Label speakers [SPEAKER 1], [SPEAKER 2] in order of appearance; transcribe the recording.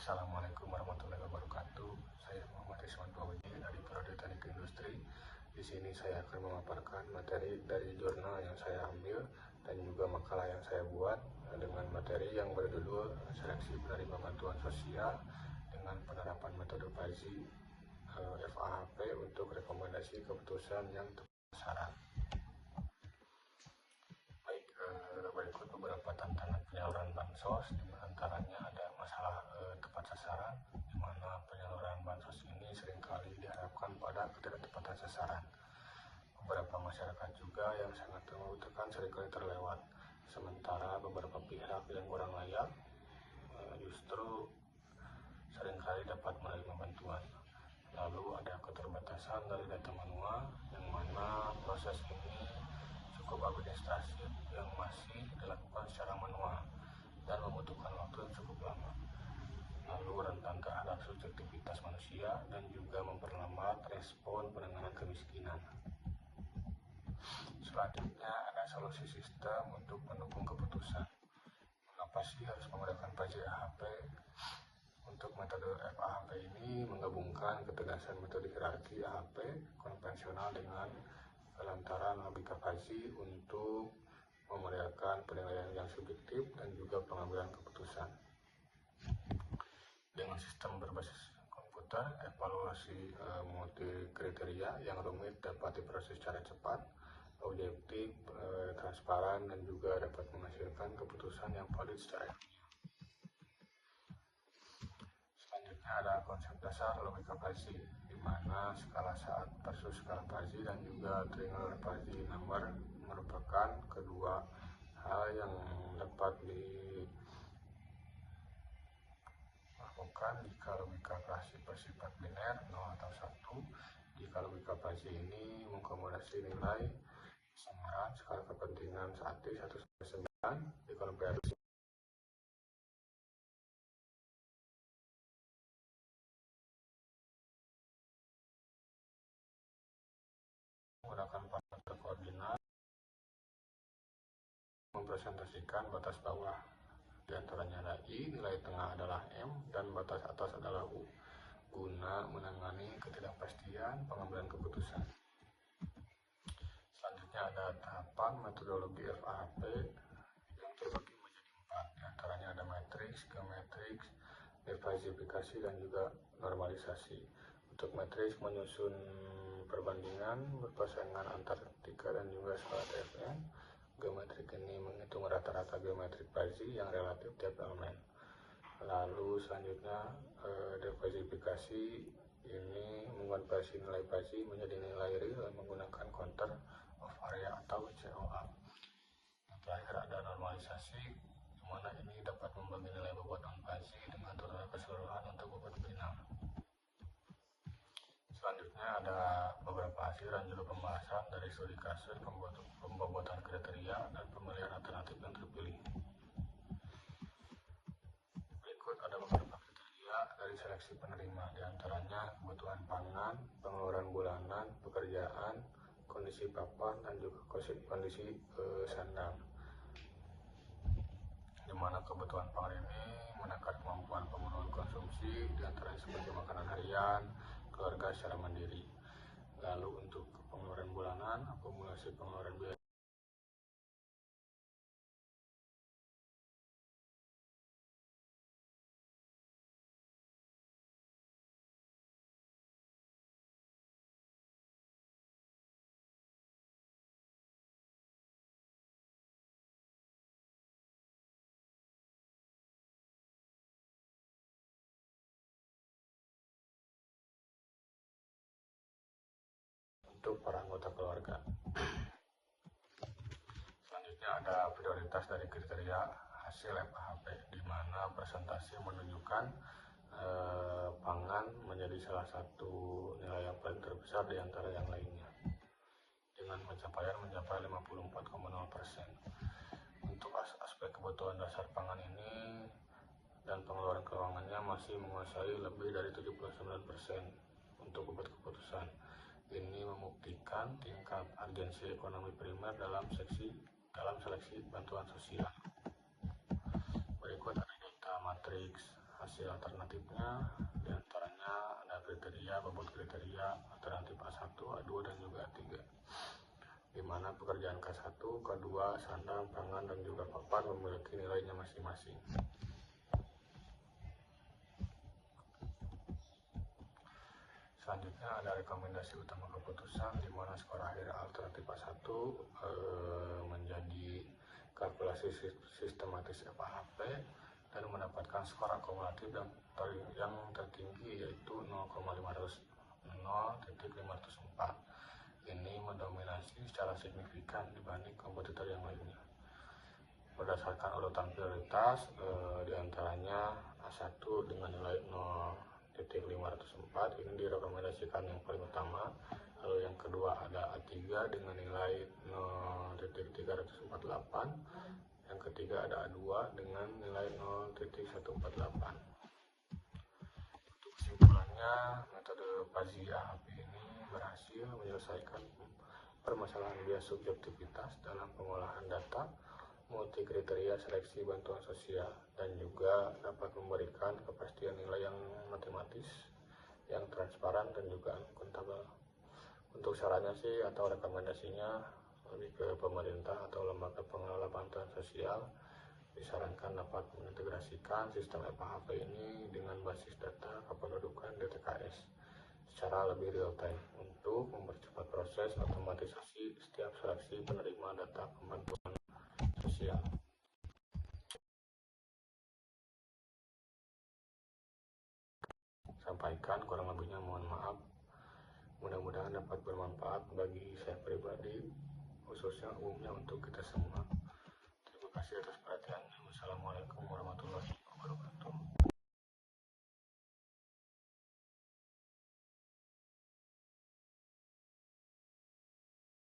[SPEAKER 1] Assalamualaikum warahmatullahi wabarakatuh. Saya Muhammad Rizwan Fauzi dari Prodi Teknik Industri. Di sini saya akan memaparkan materi dari jurnal yang saya ambil dan juga makalah yang saya buat dengan materi yang berjudul Seleksi Penerima Bantuan Sosial dengan penerapan metode FAZI FAHP untuk rekomendasi keputusan yang tepat sasaran. Baik, berikut beberapa tantangan penyaluran bansos, di antaranya ada masalah tepat sasaran, di mana penyaluran bansos ini seringkali diharapkan pada ketidaktepatan sasaran. Beberapa masyarakat juga yang sangat membutuhkan seringkali terlewat, sementara beberapa pihak yang kurang layak justru seringkali dapat menerima bantuan. Lalu ada keterbatasan dari data manual, yang mana proses ini cukup administratif yang masih dilakukan secara manual dan membutuhkan waktu yang cukup lama. Lalu rentan terhadap subjektivitas manusia dan juga memperlambat respon penanganan kemiskinan. Selanjutnya ada solusi sistem untuk mendukung keputusan. Mengapa sih harus menggunakan FAZI AHP? Untuk metode FAHP ini menggabungkan ketegasan metode hierarki AHP konvensional dengan lantaran logika FAZI untuk memeriahkan penilaian yang subjektif dan juga pengambilan keputusan. Dengan sistem berbasis komputer, evaluasi multi kriteria yang rumit dapat diproses secara cepat, objektif, transparan, dan juga dapat menghasilkan keputusan yang valid secara ilmiah. Selanjutnya ada konsep dasar logika FAZI, di mana skala saat versus skala FAZI dan juga triangle FAZI number merupakan kedua hal yang dapat dilakukan jika logika FAZI bersifat biner 0 atau 1. Jika logika FAZI ini mengakomodasi nilai samaran skala kepentingan 1-9, jika logika menggunakan parameter koordinat mempresentasikan batas bawah, di antaranya ada I, nilai tengah adalah M, dan batas atas adalah U, guna menangani ketidakpastian pengambilan keputusan. Selanjutnya ada tahapan metodologi FAHP yang terbagi menjadi 4, di antaranya ada matriks, geomatriks, diversifikasi, dan juga normalisasi. Untuk matriks menyusun perbandingan berpasangan antar 3 dan juga skala TFN. Geometrik ini menghitung rata-rata geometrik FAZI yang relatif tiap elemen. Lalu selanjutnya diversifikasi ini mengkonversi nilai FAZI menjadi nilai real menggunakan counter of area atau COA. Terakhir ada normalisasi, di mana ini dapat membagi nilai bobot non FAZI dengan total keseluruhan untuk bobot final. Selanjutnya ada beberapa hasil dan juga pembahasan dari studi kasus pembobotan kriteria dan pemilihan alternatif yang terpilih. Berikut ada beberapa kriteria dari seleksi penerima, diantaranya kebutuhan pangan, pengeluaran bulanan, pekerjaan, kondisi papan, dan juga kondisi sandang. Di mana kebutuhan pangan ini menakar kemampuan pemenuhan konsumsi, diantaranya sebagai makanan harian, keluarga secara mandiri. Lalu untuk pengeluaran bulanan, akumulasi pengeluaran biaya untuk para anggota keluarga. Selanjutnya ada prioritas dari kriteria hasil FAHP, di mana presentasi menunjukkan pangan menjadi salah satu nilai yang paling terbesar di antara yang lainnya, dengan pencapaian mencapai 54,0%. Untuk aspek kebutuhan dasar pangan ini dan pengeluaran keuangannya masih menguasai lebih dari 79% untuk bobot keputusan. Ini membuktikan tingkat urgensi ekonomi primer dalam seleksi bantuan sosial. Berikut ada data matriks hasil alternatifnya, diantaranya ada kriteria, bobot kriteria, alternatif A1, A2, dan juga A3, di mana pekerjaan K1, K2, sandang, pangan, dan juga papan memiliki nilainya masing-masing. Selanjutnya ada rekomendasi utama keputusan, di mana skor akhir alternatif A1 menjadi kalkulasi sistematis FAHP dan mendapatkan skor akumulatif yang tertinggi, yaitu 0,504. Ini mendominasi secara signifikan dibanding kompetitor yang lainnya. Berdasarkan urutan prioritas, diantaranya A1 dengan nilai 0,504 ini direkomendasikan yang paling utama. Lalu yang kedua ada A3 dengan nilai 0,348. Yang ketiga ada A2 dengan nilai 0,148. Untuk kesimpulannya, metode PASI-AHP ini berhasil menyelesaikan permasalahan bias subjektivitas dalam pengolahan data multi kriteria seleksi bantuan sosial, dan juga dapat memberikan kepastian nilai yang matematis, yang transparan, dan juga akuntabel. Untuk sarannya sih atau rekomendasinya lebih ke pemerintah atau lembaga pengelola bantuan sosial disarankan dapat mengintegrasikan sistem FAHP ini dengan basis data kependudukan DTKS secara lebih real time untuk mempercepat proses otomatisasi setiap seleksi penerima data bantuan sosial. Sampaikan, kurang lebihnya mohon maaf. Mudah-mudahan dapat bermanfaat bagi saya pribadi, khususnya umumnya untuk kita semua. Terima kasih atas perhatiannya. Wassalamualaikum.